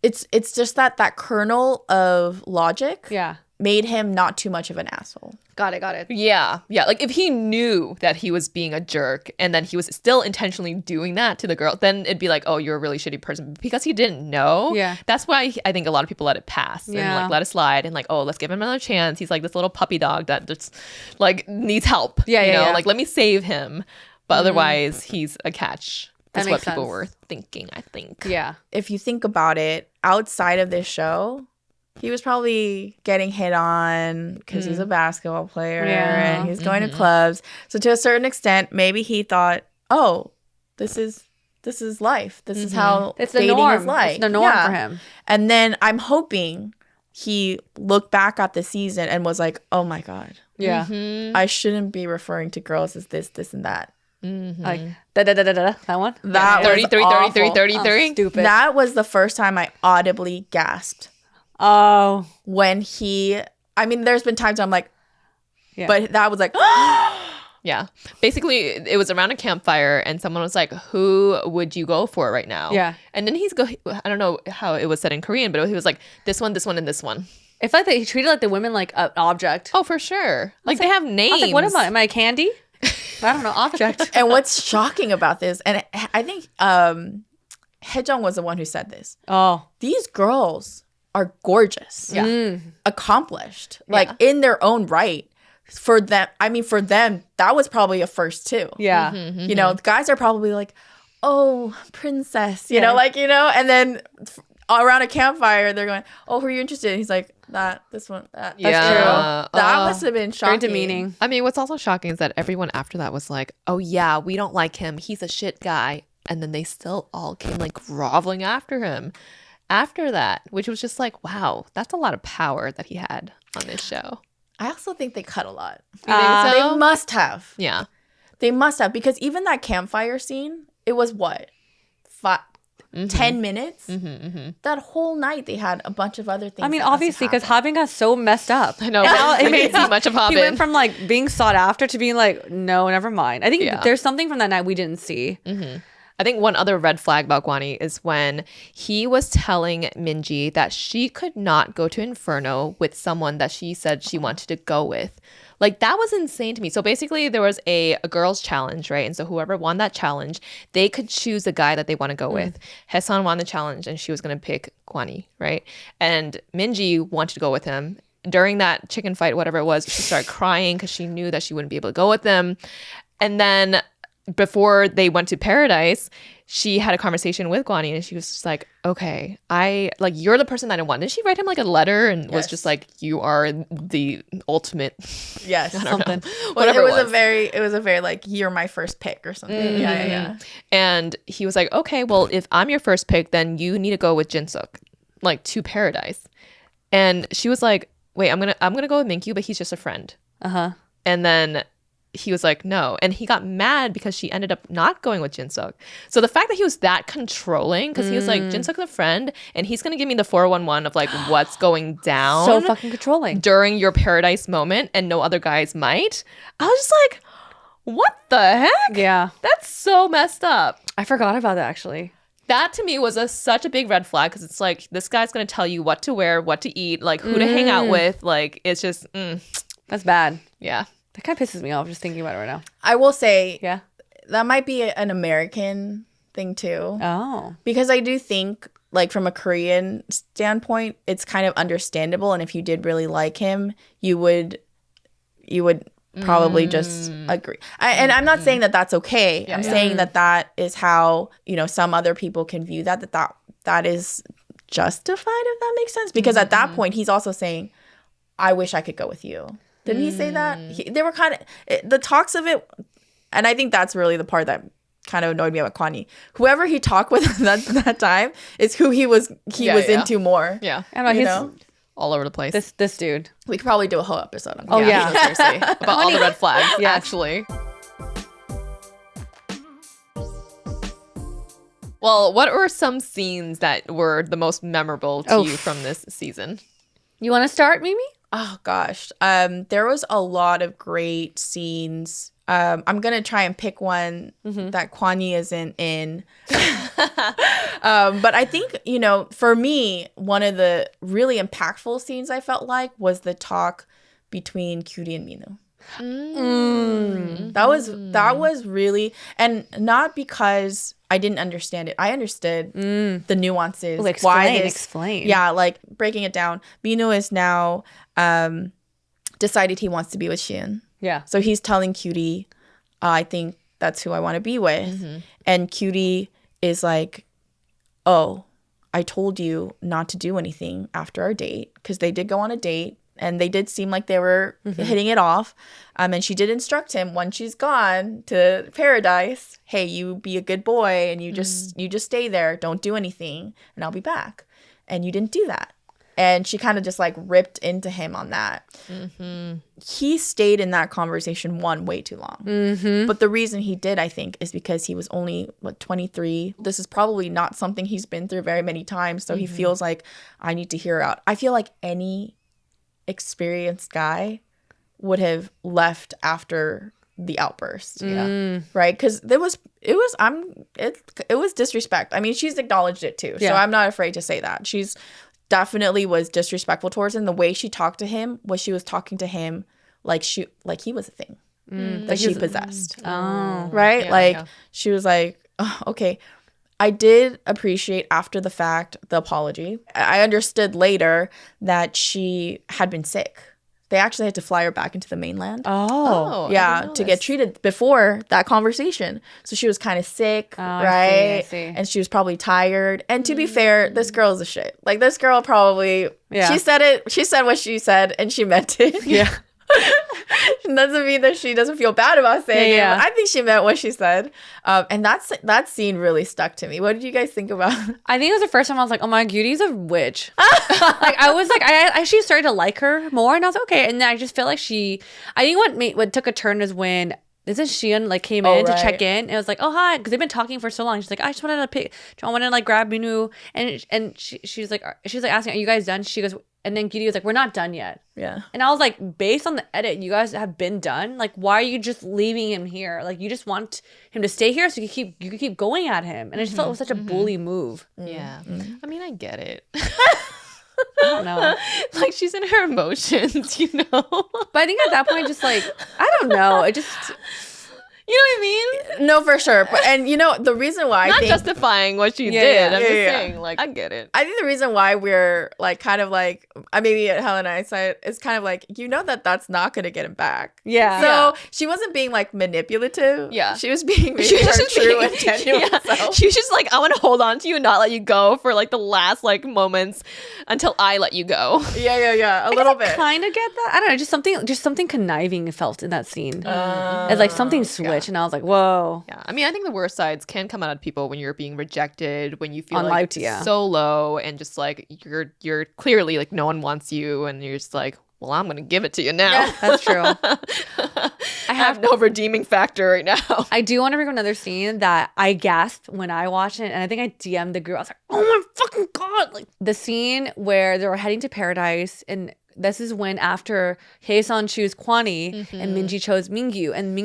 It's just that kernel of logic Yeah. made him not too much of an asshole. Got it. Yeah. Like if he knew that he was being a jerk and then he was still intentionally doing that to the girl, then it'd be like, oh, you're a really shitty person. Because he didn't know. Yeah. That's why I think a lot of people let it pass and Yeah. like let it slide and like, oh, let's give him another chance. He's like this little puppy dog that just like needs help. Yeah, you yeah, know, yeah. like let me save him. But otherwise, he's a catch. That That's what makes people sense. were thinking, I think. Yeah. If you think about it, outside of this show, he was probably getting hit on because he's a basketball player Yeah. and he's going to clubs. So to a certain extent, maybe he thought, oh, this is life. This is how It's the dating norm. is like. It's the norm Yeah. for him. And then I'm hoping he looked back at the season and was like, oh my God, Yeah. I shouldn't be referring to girls as this, and that. Like da-da-da-da-da. That one? That was 33, awful. 33, 33. Stupid. That was the first time I audibly gasped Oh. when I mean, there's been times I'm like, Yeah. but that was like, Yeah. Basically, it was around a campfire and someone was like, who would you go for right now? Yeah. And then I don't know how it was said in Korean, but he was like, this one, and this one. I feel like he treated like the women like an object. Oh, for sure. Like they have names. I was like, what am I? Am I a candy? I don't know. Object. and what's shocking about this, and I think Haejong was the one who said this. Oh. These girls are gorgeous, Yeah. accomplished, like in their own right. For them, that was probably a first too. Yeah. You know, guys are probably like, oh, princess, you Yeah. know, like, you know, and then around a campfire, they're going, oh, who are you interested in? He's like, this one, that. That's Yeah. true. That must have been Very shocking. demeaning. I mean, what's also shocking is that everyone after that was like, oh, yeah, we don't like him. He's a shit guy. And then they still all came like groveling after him after that, which was just like, wow, that's a lot of power that he had on this show. I also think they cut a lot. You think so? They must have. Yeah. They must have, because even that campfire scene, it was what? 10 minutes? That whole night they had a bunch of other things. I mean, that must have obviously, because happened. Habin got so messed up. I know. Now I didn't see much of He went Hobbit. from like being sought after to being like, no, never mind. I think Yeah. there's something from that night we didn't see. I think one other red flag about Gwan-hee is when he was telling Minji that she could not go to Inferno with someone that she said she wanted to go with. Like, that was insane to me. So basically there was a girls challenge, right? And so whoever won that challenge, they could choose a guy that they want to go with. Haesan won the challenge and she was going to pick Gwan-hee, right? And Minji wanted to go with him. During that chicken fight, whatever it was, she started crying because she knew that she wouldn't be able to go with them. And then before they went to Paradise, she had a conversation with Gwan-hee and she was just like, okay, you're the person that I want. Did she write him like a letter and was Yes. just like, you are the ultimate Yes. Something. whatever it was a very like, you're my first pick or something. Yeah. And he was like, okay, well, if I'm your first pick, then you need to go with Jinsuk, like to Paradise. And she was like, wait, I'm gonna go with Minkyu, but he's just a friend. Uh-huh. And then he was like, no. And he got mad because she ended up not going with Jin-suk. So the fact that he was that controlling, because he was like, Jin-suk's a friend, and he's going to give me the 411 of like what's going down. So fucking controlling. During your paradise moment, and no other guys might. I was just like, what the heck? Yeah. That's so messed up. I forgot about that, actually. That to me was such a big red flag, because it's like, this guy's going to tell you what to wear, what to eat, like who to hang out with. Like, it's just, That's bad. yeah. That kind of pisses me off just thinking about it right now. I will say Yeah. that might be an American thing too. Oh. Because I do think, like, from a Korean standpoint, it's kind of understandable. And if you did really like him, you would probably just agree. And I'm not saying that that's okay. I'm saying that is how, some other people can view that is justified, if that makes sense. Because at that point, he's also saying, I wish I could go with you. Didn't he say that? They were kind of, the talks of it, and I think that's really the part that kind of annoyed me about Gwan-hee. Whoever he talked with that time is who he was into more. Yeah. I don't know, You he's All over the place. this dude. We could probably do a whole episode on Oh, Gwan-hee. yeah. Seriously. About all the red flags, Yes. actually. Well, what were some scenes that were the most memorable to you from this season? You want to start, Mimi? Oh gosh, there was a lot of great scenes. I'm gonna try and pick one that Gwan-hee isn't in. But I think, for me, one of the really impactful scenes I felt like was the talk between Cutie and Minu. That was really, and not because I didn't understand it. I understood the nuances. Well, explain. Yeah, like breaking it down. Minu is now decided he wants to be with Shin. Yeah. So he's telling Cutie, I think that's who I want to be with. And Cutie is like, oh, I told you not to do anything after our date, because they did go on a date. And they did seem like they were hitting it off. And she did instruct him, when she's gone to paradise, hey, you be a good boy and you just stay there. Don't do anything and I'll be back. And you didn't do that. And she kind of just like ripped into him on that. He stayed in that conversation way too long. But the reason he did, I think, is because he was only, 23. This is probably not something he's been through very many times. So he feels like, I need to hear her out. I feel like any experienced guy would have left after the outburst, right? Because it was disrespect. I mean, she's acknowledged it too, so I'm not afraid to say that she's definitely was disrespectful towards him. The way she talked to him was, she was talking to him like he was a thing that she possessed. Right? She was like, oh, okay. I did appreciate after the fact the apology. I understood later that she had been sick. They actually had to fly her back into the mainland. Oh, Yeah, to get treated before that conversation. So she was kind of sick, right? I see. And she was probably tired. And to be fair, this girl is a shit. Like, this girl probably, she said what she said and she meant it. Yeah. It doesn't mean that she doesn't feel bad about saying it. But I think she meant what she said. And that scene really stuck to me. What did you guys think about? I think it was the first time I was like, oh my, Cutie's a witch. I actually started to like her more, and I was like, okay. And then I just felt like I think what took a turn is when Shion came in to check in, and it was like, oh hi, because they've been talking for so long. She's like, I wanted to grab Minu, and she's like asking, are you guys done? She goes, and then Cutie was like, we're not done yet. Yeah. And I was like, based on the edit, you guys have been done. Like, why are you just leaving him here? Like, you just want him to stay here so you could keep going at him. And I just felt it was such a bully move. Yeah. I mean, I get it. I don't know. Like, she's in her emotions, But I think at that point, just I don't know. It just... You know what I mean? No, for sure. But the reason why Not I think justifying what she did. I'm just saying, I get it. I think the reason why we're maybe Helen and I said, it's kind of like, that's not going to get him back. Yeah. So she wasn't being manipulative. Yeah. She was being her true and genuine self. She was just like, I want to hold on to you and not let you go for the last moments until I let you go. Yeah. A little bit. I kind of get that. I don't know. Just something conniving felt in that scene. It's something switched. And I was like, whoa. Yeah. I mean, I think the worst sides can come out of people when you're being rejected, when you feel Unliked, so low and just you're clearly no one wants you and you're just like, well, I'm going to give it to you now. Yeah, that's true. I have no redeeming factor right now. I do want to bring up another scene that I gasped when I watched it, and I think I DM'd the group. I was like, "Oh my fucking god!" Like the scene where they were heading to paradise, and this is when after Hae-sun chose Gwan-hee and Minji chose Mingyu, and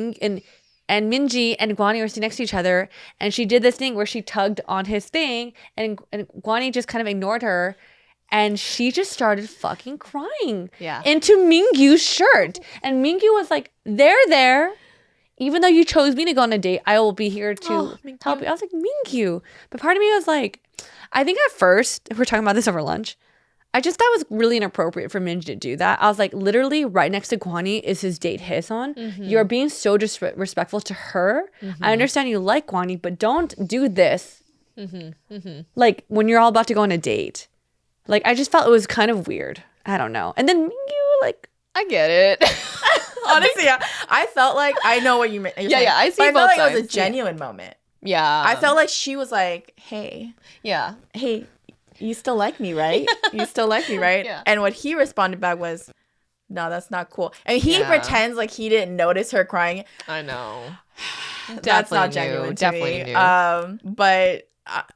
Minji and Gwan-hee were sitting next to each other, and she did this thing where she tugged on his thing, and Gwan-hee just kind of ignored her. And she just started fucking crying into Mingyu's shirt. And Mingyu was like, there. Even though you chose me to go on a date, I will be here to help you. I was like, Mingyu. But part of me was like, I think at first, if we're talking about this over lunch, I just thought it was really inappropriate for Minji to do that. I was like, literally right next to Gwan-hee is his date Hae-sun. You're being so disrespectful to her. I understand you like Gwan-hee, but don't do this. Like when you're all about to go on a date. Like, I just felt it was kind of weird. I don't know. And then Mingyu, like... I get it. Honestly, yeah. I felt like... I know what you mean. Yeah, I see but both I felt like sides. it was a genuine moment. Yeah. I felt like she was like, hey, hey, you still like me, right? You still like me, right? Yeah. And what he responded back was, no, that's not cool. And he pretends like he didn't notice her crying. I know. That's not genuine to Definitely me. new. But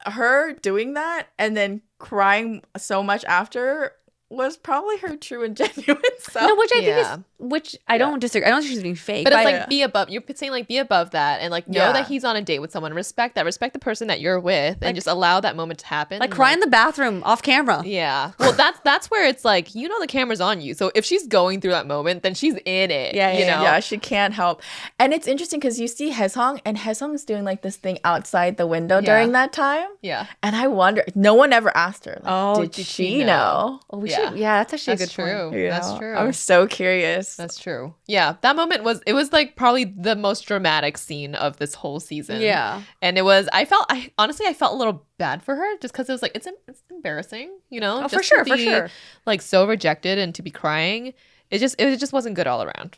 her doing that and then crying so much after was probably her true and genuine self. No, which I think is... Which I don't disagree. I don't think she's being fake. But it's like be above. You're saying like be above that and like know that Yeah. he's on a date with someone. Respect that. Respect the person that you're with, and just allow that moment to happen. like cry in the bathroom off camera. Yeah. Well, that's where it's like you know the camera's on you. So if she's going through that moment, then she's in it. Yeah, You know. Yeah, she can't help. And it's interesting because you see Hae-sung, and Hae-sung's doing like this thing outside the window during that time. Yeah. And I wonder, no one ever asked her. Like, did did she she know? Oh, we Yeah. should... Yeah, that's actually That's a good point. true. You That's know? true. I'm so curious. That's true. Yeah, that moment was like probably the most dramatic scene of this whole season. Yeah. And it was I honestly felt a little bad for her just because it was like it's embarrassing, you know? Oh, just for sure, to for be, sure. Like so rejected and to be crying. It just wasn't good all around.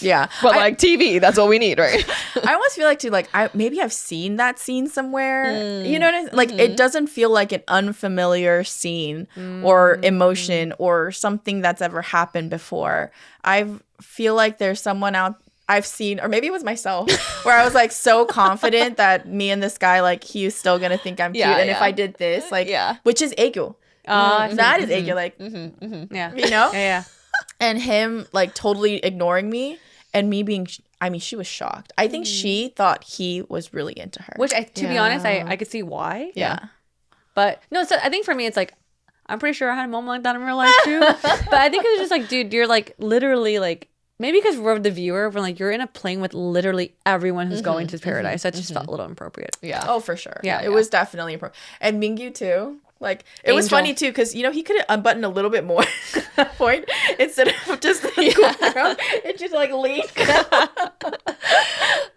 Yeah. But like TV, that's what we need, right? I almost feel like too, like maybe I've seen that scene somewhere. You know what I mean? Like it doesn't feel like an unfamiliar scene or emotion or something that's ever happened before. I feel like there's someone out I've seen, or maybe it was myself, where I was like so confident that me and this guy, like he's still gonna think I'm cute, and if I did this, like, which is aegyo. That is aegyo, like, Yeah. you know, Yeah. and him like totally ignoring me. And me being, I mean, she was shocked. I think she thought he was really into her. Which, to be honest, I could see why. Yeah. But no, so I think for me, it's like, I'm pretty sure I had a moment like that in real life too. But I think it's just like, dude, you're like literally like, maybe because we're the viewer, we're like, you're in a plane with literally everyone who's going to paradise. So it just felt a little inappropriate. Yeah. Oh, for sure. Yeah. It was definitely appropriate. And Mingyu too. Like, it was Angel. funny too, because, you know, he could have unbuttoned a little bit more at that point instead of just like, going around and just like leave.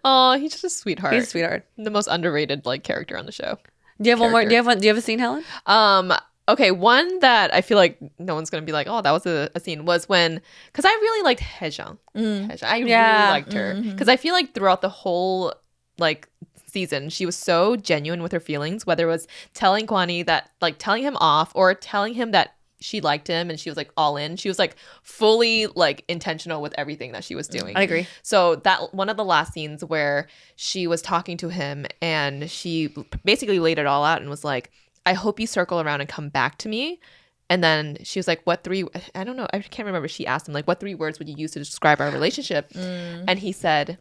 Oh, he's just a sweetheart. He's a sweetheart. The most underrated like character on the show. Do you have one more? Do you have a scene, Helen? Okay, one that I feel like no one's gonna be like, oh, that was a scene was when, because I really liked Hae-jung. I really liked her because I feel like throughout the whole like season, she was so genuine with her feelings, whether it was telling Gwan-hee that, like, telling him off or telling him that she liked him and she was like all in. She was like fully like intentional with everything that she was doing. I agree. So that one of the last scenes where she was talking to him and she basically laid it all out and was like, I hope you circle around and come back to me. And then she was like, what three, I don't know, I can't remember. She asked him like, what 3 words would you use to describe our relationship? And he said,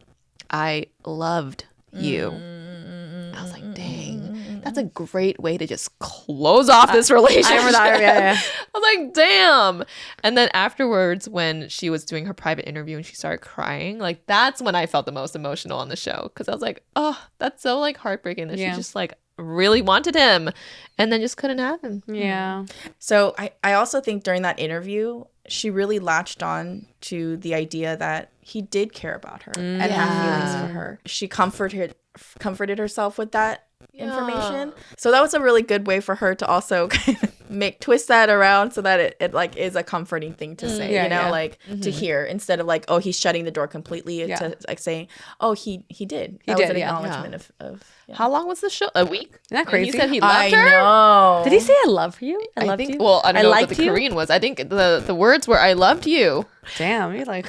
I loved you. I was like, dang, that's a great way to just close off this relationship. I remember that. Yeah. I was like, damn. And then afterwards, when she was doing her private interview and she started crying, like that's when I felt the most emotional on the show. Because I was like, oh, that's so like heartbreaking that she just like really wanted him and then just couldn't have him. Yeah. So I also think during that interview, she really latched on to the idea that he did care about her and have feelings for her. She comforted herself with that information. So that was a really good way for her to also kind of twist that around so that it like is a comforting thing to say, you know, like to hear instead of like, oh, he's shutting the door completely to like saying, oh, he did. That was an acknowledgement of How long was the show? A week? Isn't that crazy? And he said he loved her? I know. Did he say I love you? I loved think, you? well, I don't know what liked the you? Korean was. I think the words were I loved you. Damn, you're like...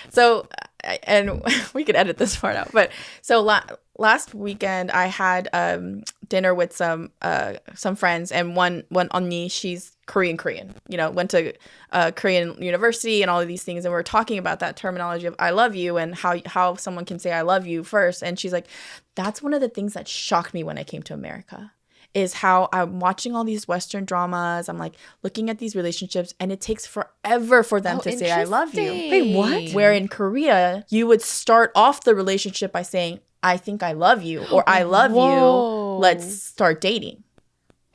So and we could edit this part out. But so last weekend I had dinner with some friends, and one 언니, she's Korean, you know, went to Korean university and all of these things, and we were talking about that terminology of I love you and how someone can say I love you first. And she's like, that's one of the things that shocked me when I came to America, is how I'm watching all these Western dramas. I'm like looking at these relationships, and it takes forever for them to say I love you. Wait, what? Where in Korea, you would start off the relationship by saying, I think I love you, or I love you. Let's start dating.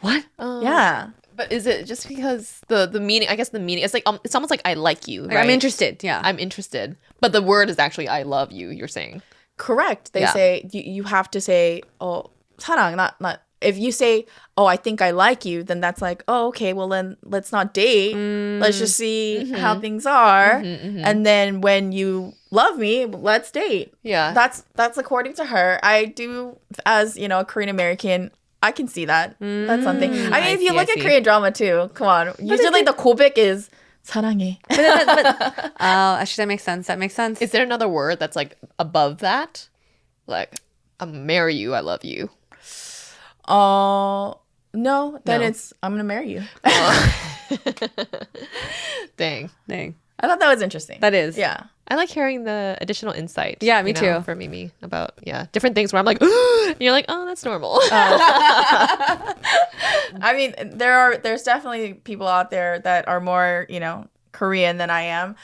What? Yeah. But is it just because the meaning? I guess the meaning, it's like it's almost like I like you. Right? I'm interested. Yeah. I'm interested. But the word is actually I love you. You're saying Correct. They say you have to say 사랑, not. If you say, oh, I think I like you, then that's like, oh, okay, well then let's not date. Let's just see how things are. And then when you love me, let's date. Yeah. That's according to her. I do, as, you know, a Korean American, I can see that. That's something. I mean, if you look at Korean drama too, come on. Usually the 고백 is 사랑해. Actually, that makes sense. That makes sense. Is there another word that's like above that? Like, I'll marry you, I love you. No, then No. it's I'm gonna marry you. Dang. I thought that was interesting. That is. Yeah. I like hearing the additional insight. Yeah, me too. For Mimi about different things where I'm like, and you're like, oh, that's normal. I mean, there's definitely people out there that are more, you know, Korean than I am.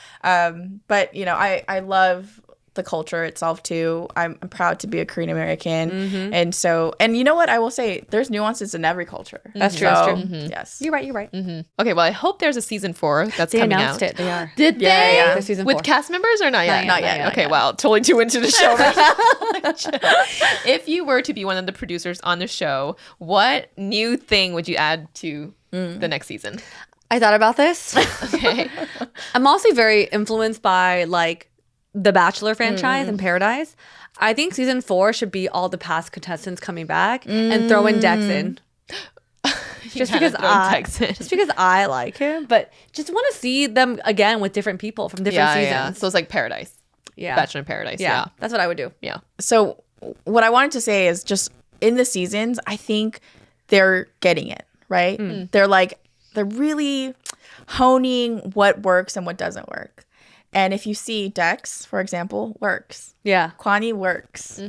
But you know, I love the culture itself too. I'm proud to be a Korean American, and so, and you know what I will say, there's nuances in every culture. That's true. So, That's true. Yes, You're right. Okay, well, I hope there's a season 4 that's They coming announced out. it. They are. Did they? Yeah. There's season With 4. cast members or not yet? Not yet. Okay, wow, totally too into the show right now. If you were to be one of the producers on the show, what new thing would you add to the next season? I thought about this. Okay. I'm also very influenced by like the Bachelor franchise and Paradise. I think season 4 should be all the past contestants coming back and throw in Dex in. Just because I like him, but just want to see them again with different people from different seasons. Yeah. So it's like Paradise. Yeah. Bachelor in Paradise. Yeah. That's what I would do. Yeah. So what I wanted to say is just in the seasons, I think they're getting it, right? They're really honing what works and what doesn't work. And if you see Dex, for example, works. Yeah. Gwan-hee works.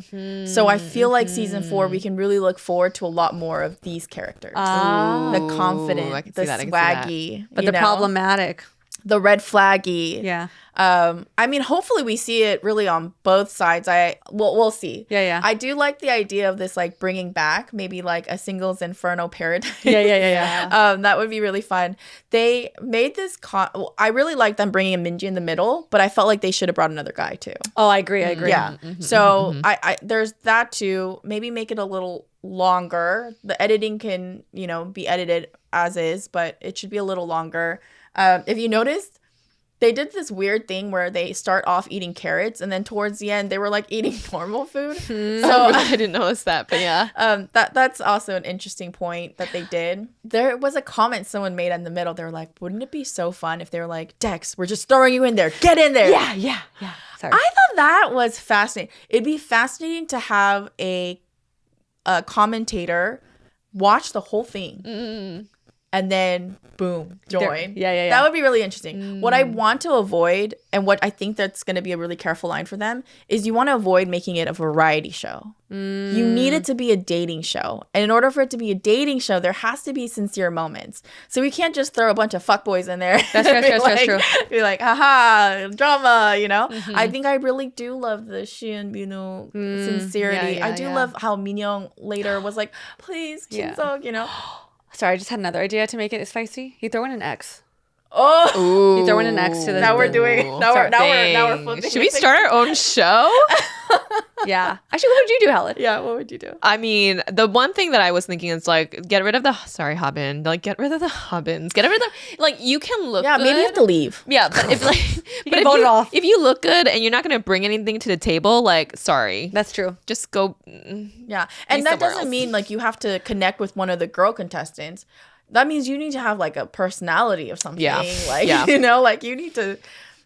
So I feel like season 4, we can really look forward to a lot more of these characters. The confident, I can the see that, I can see that. swaggy, But you the know? problematic. The red flaggy. Yeah. I mean, hopefully we see it really on both sides. We'll see. Yeah. I do like the idea of this, like bringing back maybe like a singles Inferno Paradise. Yeah. That would be really fun. They made this I really like them bringing a Minji in the middle, but I felt like they should have brought another guy too. Oh, I agree. Yeah. So I there's that too. Maybe make it a little longer. The editing can, you know, be edited as is, but it should be a little longer. If you noticed, they did this weird thing where they start off eating carrots, and then towards the end they were like eating normal food. So I didn't notice that, but yeah. that's also an interesting point that they did. There was a comment someone made in the middle. They were like, "Wouldn't it be so fun if they were like, Dex, we're just throwing you in there. Get in there." Yeah. Sorry. I thought that was fascinating. It'd be fascinating to have a commentator watch the whole thing. And then, boom, join. Yeah. That would be really interesting. What I want to avoid, and what I think that's going to be a really careful line for them, is you want to avoid making it a variety show. You need it to be a dating show. And in order for it to be a dating show, there has to be sincere moments. So we can't just throw a bunch of fuckboys in there. That's true. Be like, haha, drama, you know? I think I really do love the Shion Binu sincerity. I do love how Minyoung later was like, please, Kim-seok, you know? Sorry, I just had another idea to make it spicy. You throw in an X. Oh, You throw in an X to the. now we're doing. Now we're flipping. Should we start our own show? Yeah. Actually, what would you do, Helen? Yeah, what would you do? I mean, the one thing that I was thinking is like, get rid of the Hobin. Like, get rid of the Hobbins. Get rid of the like. You can look. Yeah, good. maybe you have to leave. Yeah, but if like, but can vote it off. if you look good and you're not gonna bring anything to the table, like, sorry, That's true. just go. Yeah, and that somewhere doesn't else. mean like you have to connect with one of the girl contestants. That means you need to have like a personality of something. Yeah. Like Yeah. you know, like you need to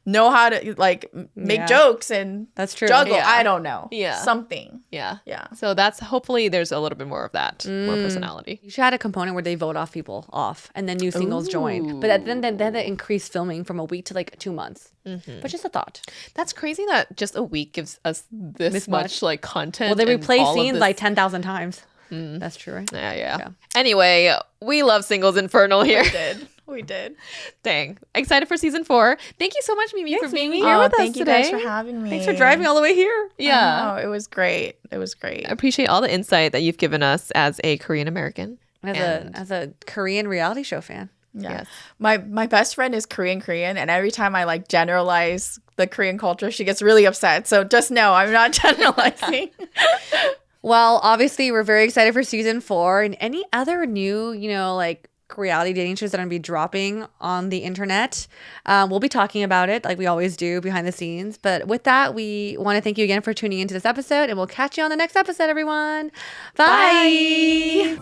know how to like make Yeah. jokes and That's true. juggle. Yeah. I don't know. Yeah. Something. Yeah. Yeah. So that's hopefully there's a little bit more of that, more personality. You should add a component where they vote off people off and then new singles join. But then they increase filming from a week to like 2 months. But just a thought. That's crazy that just a week gives us this much like content. Well, they and replay all of scenes this- like 10,000 times. That's true, right? Yeah. Anyway, we love Singles Infernal here. We did. Dang. Excited for season 4. Thank you so much, Mimi, for being Mimi. here with us thank you today. guys for having me. Thanks for driving all the way here. Yeah. Oh, it was great. It was great. I appreciate all the insight that you've given us as a Korean American. As a Korean reality show fan. Yeah. Yes. My best friend is Korean, and every time I like generalize the Korean culture, she gets really upset. So just know I'm not generalizing. Well, obviously, we're very excited for season 4 and any other new, like reality dating shows that are going to be dropping on the internet. We'll be talking about it like we always do behind the scenes. But with that, we want to thank you again for tuning into this episode, and we'll catch you on the next episode, everyone. Bye.